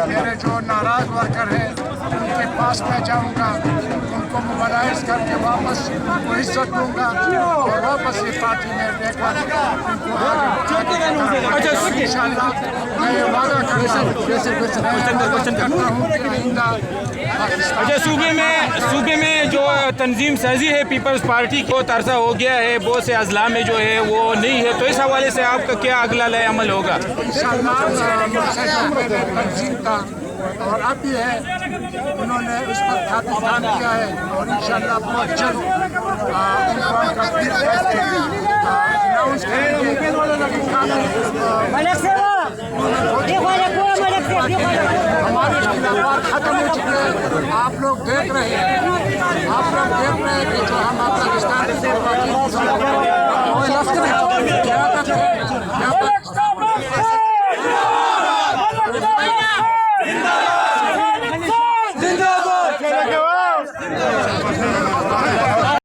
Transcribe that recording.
मेरे जो नाराज वर्कर हैं उनके पास मैं जाऊंगा, उनको मोबालाइज करके वापस उनको इज्जत दूंगा और वापस ये पार्टी में देखा इंशाल्लाह मैं ये वादा करता हूँ कि आइंदा। अच्छा, सूबे में जो तंजीम साजी है पीपल्स पार्टी को तरसा हो गया है, बहुत से अजला में जो है वो नहीं है, तो इस हवाले से आपका क्या अगला नया अमल होगा? इंशाल्लाह तंजीम का और अब भी है, उन्होंने उस पर काफी काम किया है और इंशाल्लाह बहुत जल्द अनाउंस करेंगे। हमारे खिलाफ खत्म हो चुके हैं, आप लोग देख रहे हैं कि जो हम पाकिस्तान